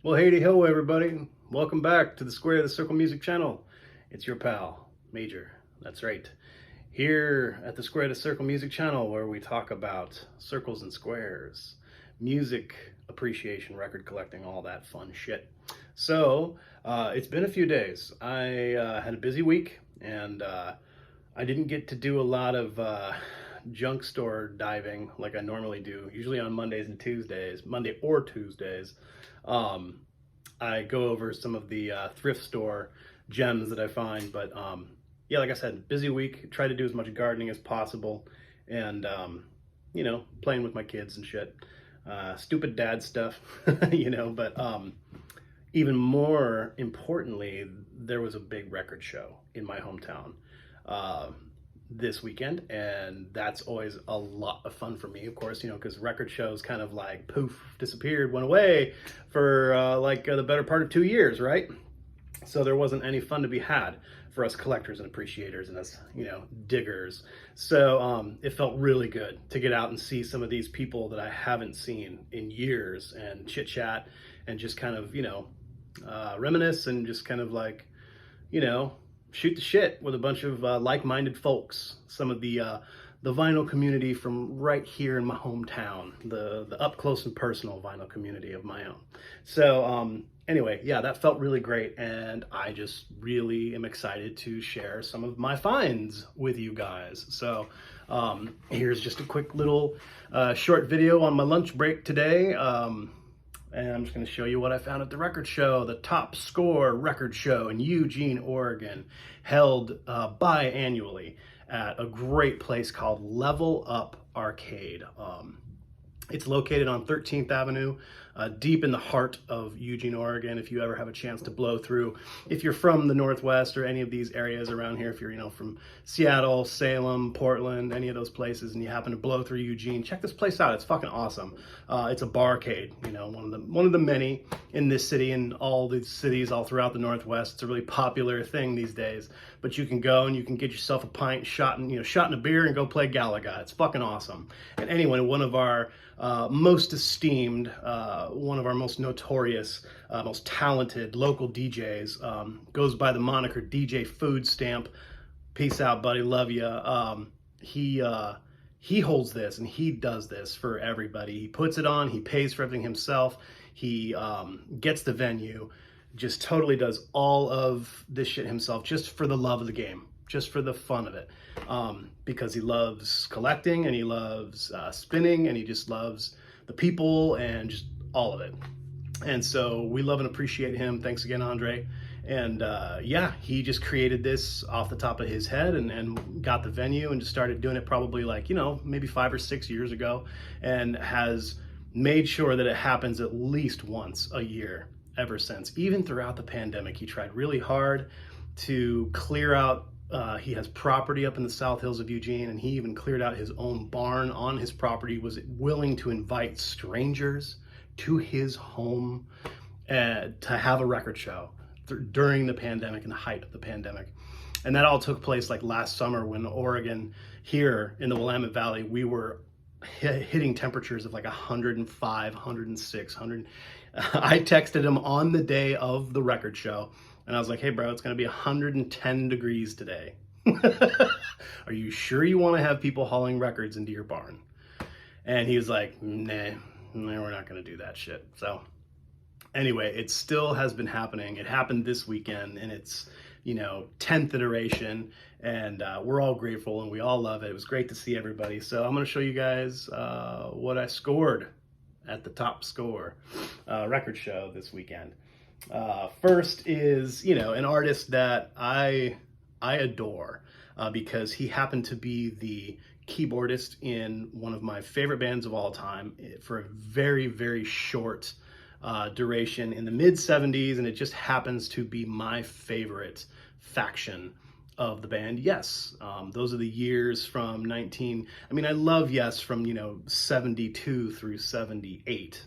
Well, hey ho, everybody. Welcome back to the Square of the Circle Music channel. It's your pal, Major. That's right. Here at the Square of the Circle Music channel, where we talk about circles and squares, music appreciation, record collecting, all that fun shit. So, it's been a few days. I had a busy week, and I didn't get to do a lot of junk store diving like I normally do, usually on Monday or Tuesdays. I go over some of the thrift store gems that I find, but yeah, like I said, busy week. Try to do as much gardening as possible, and playing with my kids and shit. Stupid dad stuff, But even more importantly, there was a big record show in my hometown this weekend, and that's always a lot of fun for me, of course, because record shows kind of like poof, disappeared, went away for the better part of 2 years, right? So there wasn't any fun to be had for us collectors and appreciators and us, diggers. So it felt really good to get out and see some of these people that I haven't seen in years and chit chat and just kind of, reminisce and just kind of like, shoot the shit with a bunch of like-minded folks. Some of the vinyl community from right here in my hometown, the up close and personal vinyl community of my own. So anyway, yeah, that felt really great, and I just really am excited to share some of my finds with you guys. So here's just a quick little short video on my lunch break today. And I'm just going to show you what I found at the record show, the Top Score record show in Eugene, Oregon, held biannually at a great place called Level Up Arcade. It's located on 13th Avenue, deep in the heart of Eugene, Oregon. If you ever have a chance to blow through, if you're from the Northwest or any of these areas around here, if you're, from Seattle, Salem, Portland, any of those places, and you happen to blow through Eugene, check this place out. It's fucking awesome. It's a barcade, one of the many in this city and all these cities all throughout the Northwest. It's a really popular thing these days. But you can go and you can get yourself a pint, shot in a beer, and go play Galaga. It's fucking awesome. And anyway, one of our most esteemed, one of our most notorious, most talented local DJs, goes by the moniker DJ Food Stamp. Peace out, buddy. Love ya. He holds this and he does this for everybody. He puts it on. He pays for everything himself. He gets the venue. Just totally does all of this shit himself, just for the love of the game, just for the fun of it, because he loves collecting and he loves spinning and he just loves the people and just all of it. And so we love and appreciate him. Thanks again, Andre. And yeah, he just created this off the top of his head and got the venue and just started doing it probably maybe 5 or 6 years ago, and has made sure that it happens at least once a year ever since. Even throughout the pandemic, he tried really hard to clear out. He has property up in the South Hills of Eugene, and he even cleared out his own barn on his property, was willing to invite strangers to his home to have a record show during the pandemic and the height of the pandemic. And that all took place like last summer when Oregon, here in the Willamette Valley, we were hitting temperatures of like 105, 106, 100. I texted him on the day of the record show, and I was like, hey, bro, it's going to be 110 degrees today. Are you sure you want to have people hauling records into your barn? And he was like, nah, we're not going to do that shit. So anyway, it still has been happening. It happened this weekend, and it's, 10th iteration, and we're all grateful and we all love it. It was great to see everybody. So I'm going to show you guys what I scored at the Top Score record show this weekend. First is, an artist that I adore because he happened to be the keyboardist in one of my favorite bands of all time for a very, very short duration in the mid-70s, and it just happens to be my favorite faction of the band, Yes. Those are the years from I love Yes from, 72 through 78,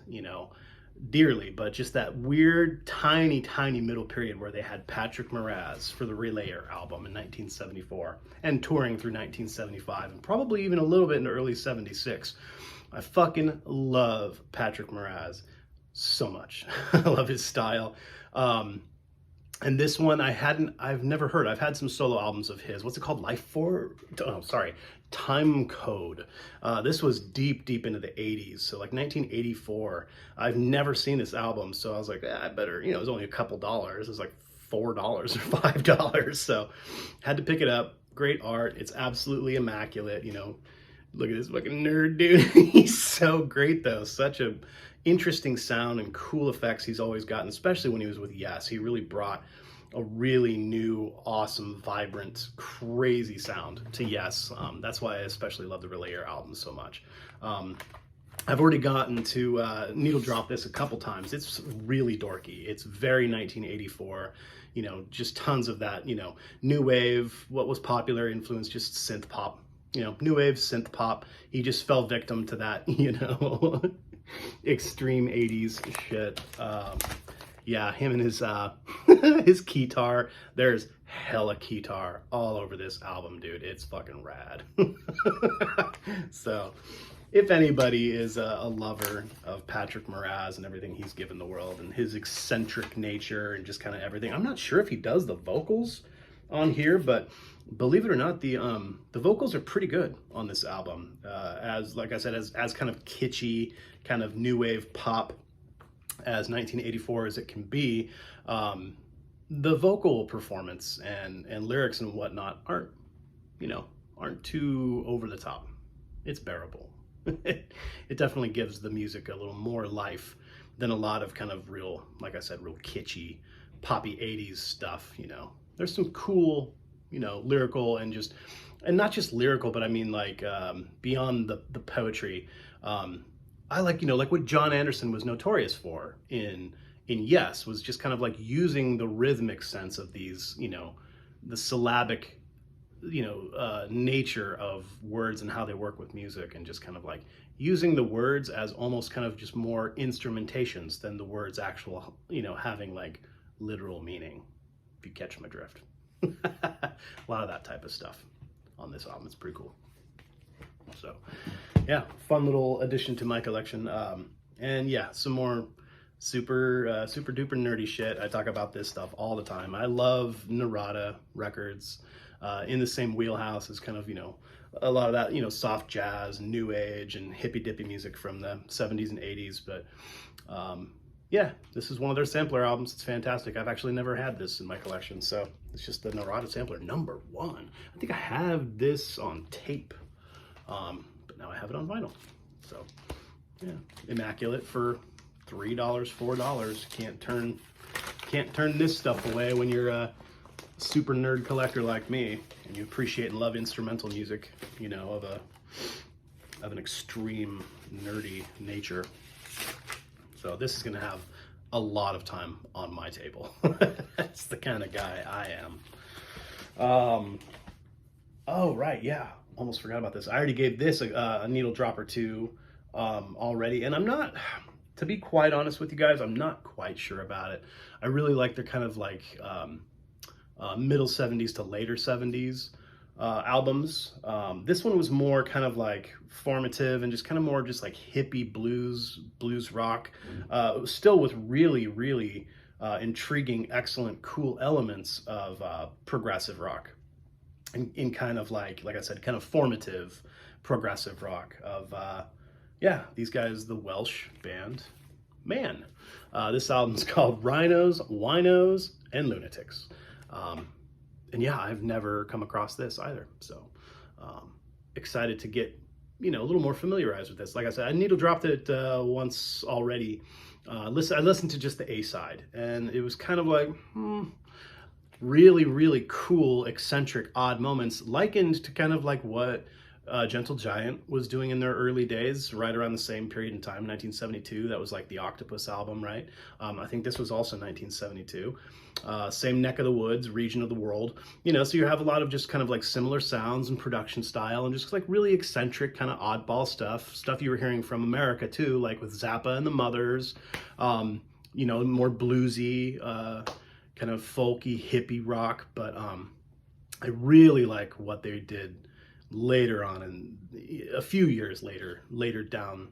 dearly, but just that weird, tiny middle period where they had Patrick Moraz for the Relayer album in 1974 and touring through 1975 and probably even a little bit into early 76. I fucking love Patrick Moraz. so much. I love his style. And this one I've never heard. I've had some solo albums of his. What's it called? Time Code. This was deep into the 80s. So like 1984. I've never seen this album. So I was like, I better, it was only a couple dollars. It was like $4 or $5. So had to pick it up. Great art. It's absolutely immaculate. Look at this fucking nerd, dude. He's so great though. Such a interesting sound and cool effects he's always gotten, especially when he was with Yes. He really brought a really new, awesome, vibrant, crazy sound to Yes. That's why I especially love the Relayer album so much. I've already gotten to needle drop this a couple times. It's really dorky. It's very 1984. Just tons of that, new wave, what was popular influence, just synth pop. New wave, synth pop. He just fell victim to that, extreme 80s shit. Yeah, him and his his keytar. There's hella keytar all over this album, dude. It's fucking rad. So, if anybody is a lover of Patrick Moraz and everything he's given the world and his eccentric nature and just kind of everything, I'm not sure if he does the vocals on here, but believe it or not, the vocals are pretty good on this album. As like I said, as kind of kitschy, kind of new wave pop as 1984 as it can be, the vocal performance and lyrics and whatnot aren't too over the top. It's bearable. It definitely gives the music a little more life than a lot of kind of real, like I said, real kitschy, poppy 80s stuff. There's some cool, lyrical and not just lyrical, but I mean like beyond the poetry. I like, like what John Anderson was notorious for in Yes, was just kind of like using the rhythmic sense of these, the syllabic, nature of words and how they work with music, and just kind of like using the words as almost kind of just more instrumentations than the words actual, having like literal meaning, if you catch my drift. A lot of that type of stuff on this album. It's pretty cool. So yeah, fun little addition to my collection. And yeah, some more super duper nerdy shit. I talk about this stuff all the time. I love Narada records, in the same wheelhouse as kind of, a lot of that, soft jazz, new age, and hippy dippy music from the 70s and 80s. But yeah, this is one of their sampler albums. It's fantastic. I've actually never had this in my collection, so it's just the Narada sampler #1. I think I have this on tape, but now I have it on vinyl. So yeah, immaculate for $3, $4. Can't turn this stuff away when you're a super nerd collector like me and you appreciate and love instrumental music, of an extreme nerdy nature. So this is gonna have a lot of time on my table. That's the kind of guy I am. Oh right, yeah, almost forgot about this. I already gave this a needle drop or two already, and I'm not, to be quite honest with you guys, I'm not quite sure about it. I really like their kind of like middle 70s to later 70s albums. This one was more kind of like formative and just kind of more just like hippie blues rock, still with really intriguing, excellent, cool elements of progressive rock, in kind of like I said, kind of formative progressive rock of yeah, these guys, the Welsh band Man. This album's called Rhinos, Winos, and Lunatics. And yeah, I've never come across this either. So excited to get, a little more familiarized with this. Like I said, I needle dropped it once already. I listened to just the A side, and it was kind of like, really cool, eccentric, odd moments, likened to kind of like what Gentle Giant was doing in their early days, right around the same period in time, 1972. That was like the Octopus album, right? I think this was also 1972. Same neck of the woods, region of the world. So you have a lot of just kind of like similar sounds and production style, and just like really eccentric, kind of oddball stuff you were hearing from America too, like with Zappa and the Mothers, more bluesy, kind of folky, hippie rock. But I really like what they did later on, and a few years later down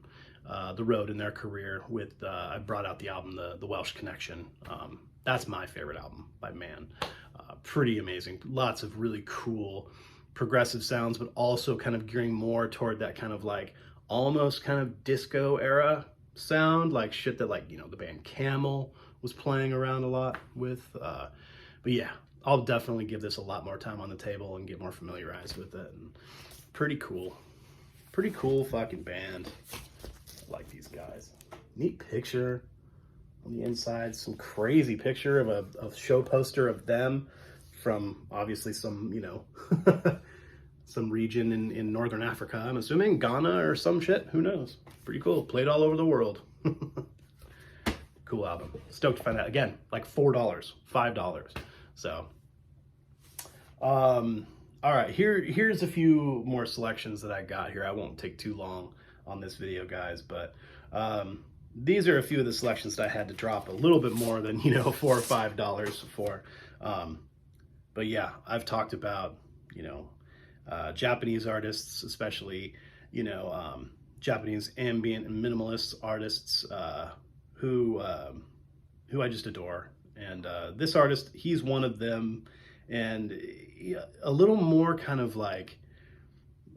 the road in their career with, I brought out the album, the Welsh Connection. That's my favorite album by Man. Pretty amazing. Lots of really cool progressive sounds, but also kind of gearing more toward that kind of like almost kind of disco era sound, like shit that like, you know, the band Camel was playing around a lot with. But yeah, I'll definitely give this a lot more time on the table and get more familiarized with it. And pretty cool fucking band. I like these guys. Neat picture on the inside. Some crazy picture of a show poster of them from obviously some, you know, some region in Northern Africa. I'm assuming Ghana or some shit. Who knows? Pretty cool. Played all over the world. Cool album. Stoked to find out. Again, like $4, $5. So, all right, here's a few more selections that I got here. I won't take too long on this video, guys, but these are a few of the selections that I had to drop a little bit more than, you know, $4 or $5 for. But yeah, I've talked about, you know, Japanese artists, especially, you know, Japanese ambient and minimalist artists who I just adore. And this artist, he's one of them, and a little more kind of like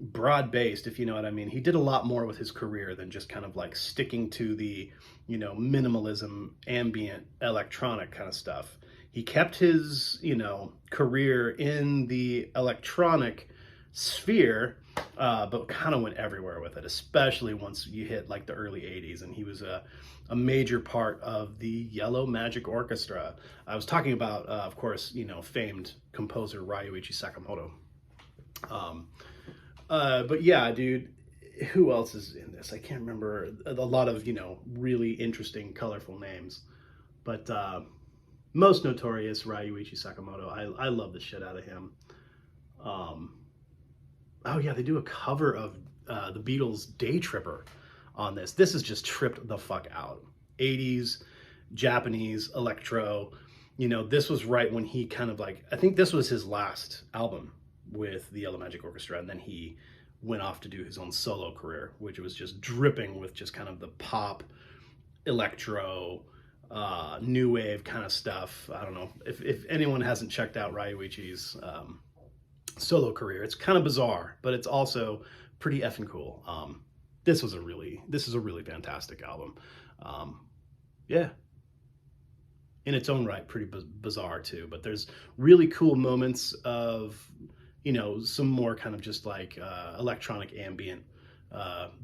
broad-based, if you know what I mean. He did a lot more with his career than just kind of like sticking to the, you know, minimalism, ambient, electronic kind of stuff. He kept his, you know, career in the electronic sphere, but kind of went everywhere with it, especially once you hit like the early 80s. And he was a major part of the Yellow Magic Orchestra. I was talking about, of course, you know, famed composer Ryuichi Sakamoto. But yeah, dude, who else is in this? I can't remember. A lot of, you know, really interesting, colorful names. But most notorious, Ryuichi Sakamoto. I love the shit out of him. Oh yeah, they do a cover of the Beatles' Day Tripper on this. This is just tripped the fuck out. 80s, Japanese, electro. You know, this was right when he kind of like, I think this was his last album with the Yellow Magic Orchestra, and then he went off to do his own solo career, which was just dripping with just kind of the pop, electro, new wave kind of stuff. I don't know if anyone hasn't checked out Ryuichi's solo career. It's kind of bizarre, but it's also pretty effing cool. This is a really fantastic album. Yeah, in its own right, pretty bizarre too. But there's really cool moments of, you know, some more kind of just like electronic ambient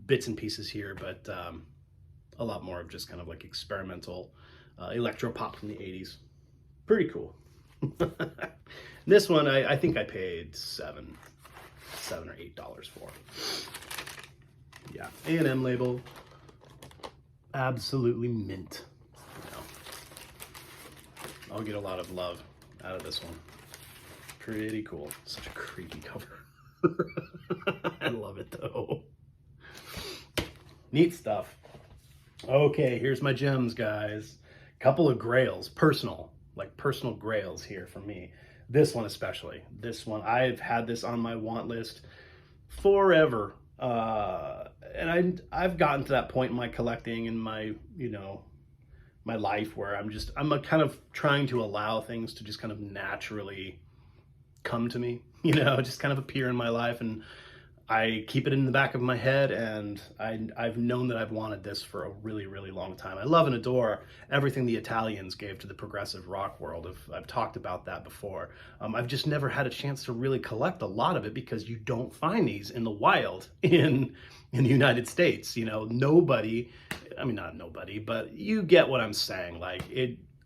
bits and pieces here, but a lot more of just kind of like experimental electro pop from the 80s. Pretty cool. This one, I think I paid $7 or $8 for. Yeah, A&M label, absolutely mint. You know, I'll get a lot of love out of this one. Pretty cool. Such a creepy cover. I love it though. Neat stuff. Okay, here's my gems, guys. Couple of grails, personal grails here for me. This one especially. This one, I've had this on my want list forever. And I've gotten to that point in my collecting and my, you know, my life where I'm kind of trying to allow things to just kind of naturally come to me, you know, just kind of appear in my life, and I keep it in the back of my head, and I've known that I've wanted this for a really, really long time. I love and adore everything the Italians gave to the progressive rock world. I've talked about that before. I've just never had a chance to really collect a lot of it because you don't find these in the wild in the United States. You know, nobody, I mean, not nobody, but you get what I'm saying. Like,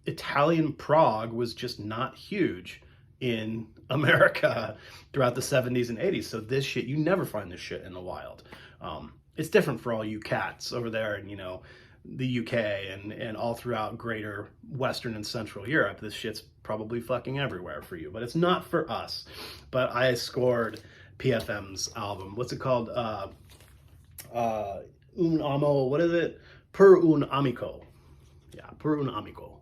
Italian prog was just not huge in America throughout the 70s and 80s. So this shit, you never find this shit in the wild. It's different for all you cats over there in, you know, the UK and all throughout greater Western and Central Europe. This shit's probably fucking everywhere for you, but it's not for us. But I scored PFM's album. What's it called? Un amo, what is it? Per un amico. Yeah, Per un amico.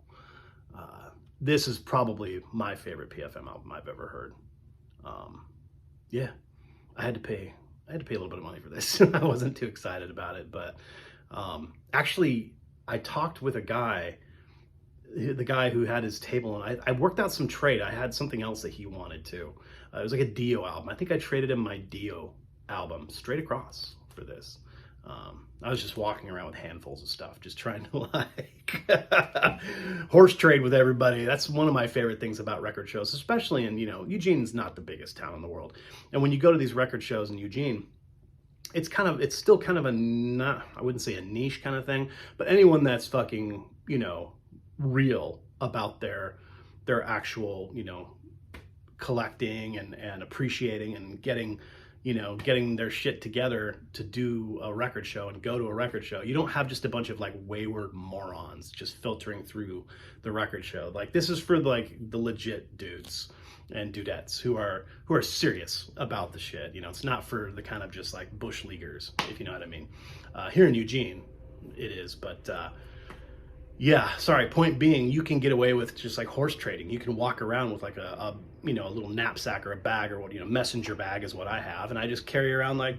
This is probably my favorite PFM album I've ever heard. Yeah, I had to pay a little bit of money for this. I wasn't too excited about it, but Actually, I talked with a guy, the guy who had his table, and I worked out some trade. I had something else that he wanted too. It was like a Dio album. I think I traded him my Dio album straight across for this. I was just walking around with handfuls of stuff, just trying to like horse trade with everybody. That's one of my favorite things about record shows, especially in, Eugene's not the biggest town in the world. And when you go to these record shows in Eugene, it's still kind of not, I wouldn't say a niche kind of thing, but anyone that's fucking, real about their actual, collecting and appreciating and getting their shit together to do a record show and go to a record show. You don't have just a bunch of like wayward morons just filtering through the record show. Like, this is for like the legit dudes and dudettes who are serious about the shit. It's not for the kind of just like bush leaguers, if you know what I mean. Here in Eugene, it is, but yeah, sorry. Point being, you can get away with just like horse trading. You can walk around with like a little knapsack or a bag or what, messenger bag is what I have. And I just carry around like,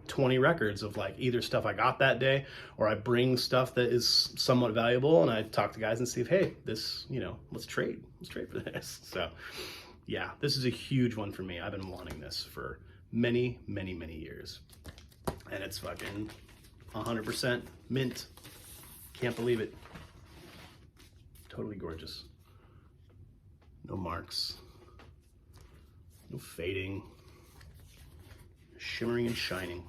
20 records of like either stuff I got that day, or I bring stuff that is somewhat valuable, and I talk to guys and see if, hey, this, let's trade for this. So yeah, this is a huge one for me. I've been wanting this for many, many, many years, and it's fucking 100% mint. Can't believe it. Totally gorgeous. No marks. No fading. Shimmering and shining.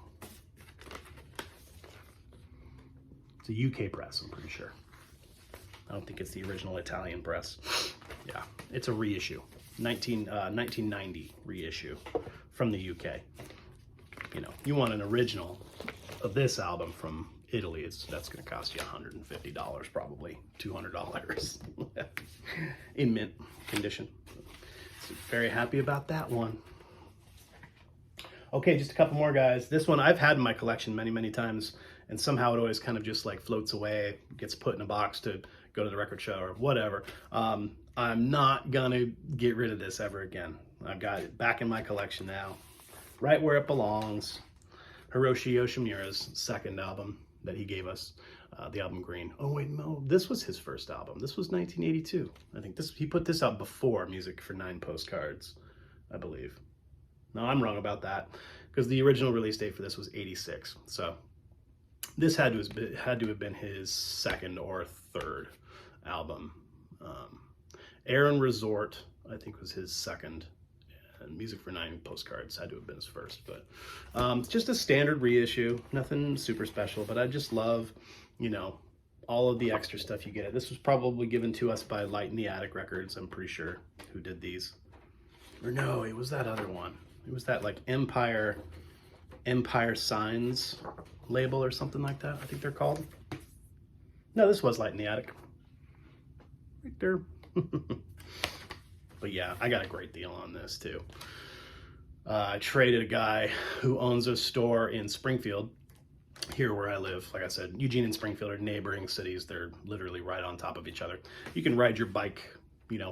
It's a UK press, I'm pretty sure. I don't think it's the original Italian press. Yeah, it's a reissue. 1990 reissue from the UK. You want an original of this album from Italy, that's going to cost you $150, probably $200 in mint condition. So very happy about that one. Okay, just a couple more, guys. This one I've had in my collection many, many times, and somehow it always kind of just like floats away, gets put in a box to go to the record show or whatever. I'm not gonna get rid of this ever again. I've got it back in my collection now, right where it belongs. Hiroshi Yoshimura's second album that he gave us, the album Green. Oh wait, no, this was his first album. This was 1982. I think he put this out before Music for 9 Postcards, I believe. No, I'm wrong about that, because the original release date for this was 86. So this had to have been his second or third album. Aaron Resort, I think, was his second. And Music for 9 Postcards had to have been his first, but just a standard reissue, nothing super special, but I just love, all of the extra stuff you get. This was probably given to us by Light in the Attic Records, I'm pretty sure, who did these. Or no, it was that other one. It was that like Empire Signs label or something like that, I think they're called. No, this was Light in the Attic. Right there. But yeah, I got a great deal on this too. I traded a guy who owns a store in Springfield, here where I live. Like I said, Eugene and Springfield are neighboring cities. They're literally right on top of each other. You can ride your bike,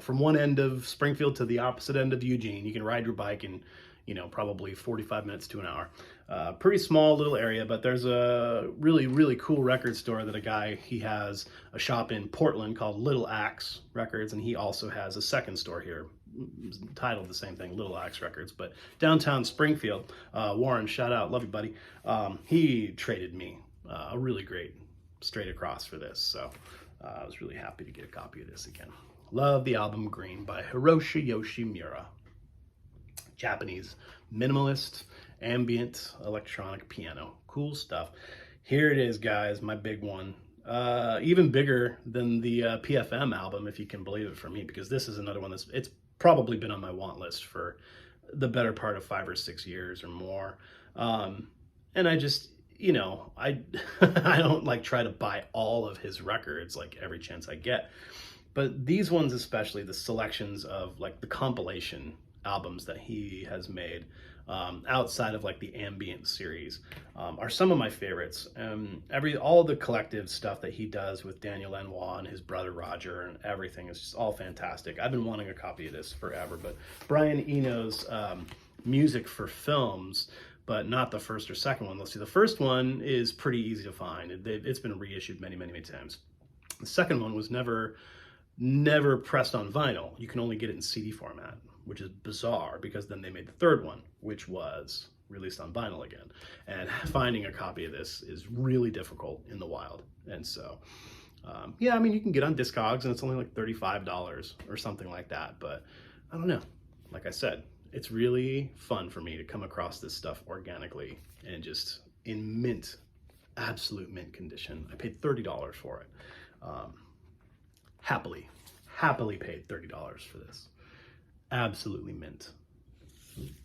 from one end of Springfield to the opposite end of Eugene. You can ride your bike in, probably 45 minutes to an hour. Pretty small little area, but there's a really, really cool record store that he has a shop in Portland called Little Axe Records, and he also has a second store here titled the same thing, Little Axe Records, but downtown Springfield. Warren, shout out, love you, buddy. He traded me a really great straight across for this, so I was really happy to get a copy of this again. Love the album Green by Hiroshi Yoshimura. Japanese minimalist ambient electronic piano. Cool stuff. Here it is, guys, my big one. Even bigger than the PFM album, if you can believe it, for me, because this is another one it's probably been on my want list for the better part of 5 or 6 years or more. And I just, I don't like try to buy all of his records like every chance I get. But these ones, especially the selections of like the compilation albums that he has made outside of like the ambient series are some of my favorites. All the collective stuff that he does with Daniel Lanois and his brother Roger and everything is just all fantastic. I've been wanting a copy of this forever, but Brian Eno's music for films but not the first or second one. Let's see, the first one is pretty easy to find. It's been reissued many, many, many times. The second one was never pressed on vinyl. You can only get it in CD format, which is bizarre because then they made the third one, which was released on vinyl again. And finding a copy of this is really difficult in the wild. And so, yeah, I mean, you can get on Discogs and it's only like $35 or something like that. But I don't know. Like I said, it's really fun for me to come across this stuff organically and just in mint, absolute mint condition. I paid $30 for it. Happily paid $30 for this. Absolutely mint.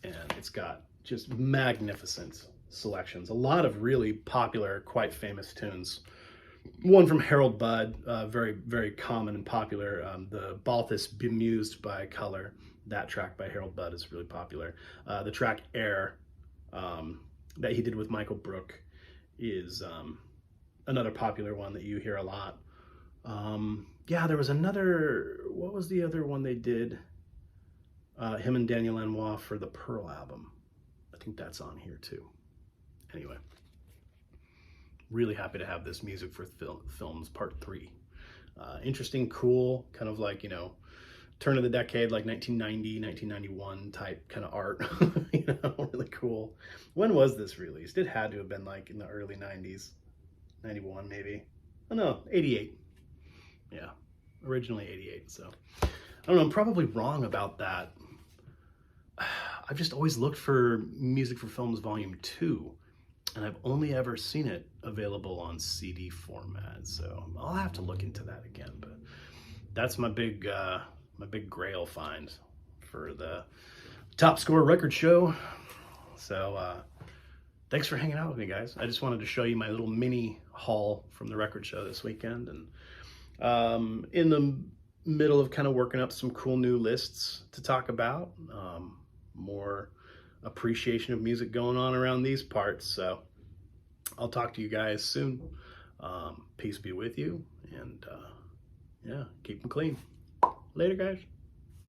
And it's got just magnificent selections. A lot of really popular, quite famous tunes. One from Harold Budd, very, very common and popular. The Balthus Bemused by Color. That track by Harold Budd is really popular. The track Air that he did with Michael Brook is another popular one that you hear a lot. Yeah, there was another, what was the other one they did? Him and Daniel Lanois for the Pearl album. I think that's on here too. Anyway, really happy to have this Music for Films Part 3. Interesting, cool, kind of like, you know, turn of the decade, like 1990, 1991 type kind of art. You know, really cool. When was this released? It had to have been like in the early 90s. 91 maybe. Oh no, 88. Yeah, originally 88. So I don't know, I'm probably wrong about that. I've just always looked for Music for Films Volume 2, and I've only ever seen it available on CD format. So I'll have to look into that again. But that's my big grail find for the Top Score Record Show. So thanks for hanging out with me, guys. I just wanted to show you my little mini haul from the record show this weekend, and in the middle of kind of working up some cool new lists to talk about. More appreciation of music going on around these parts. So I'll talk to you guys soon. Peace be with you, and yeah, keep them clean. Later, guys.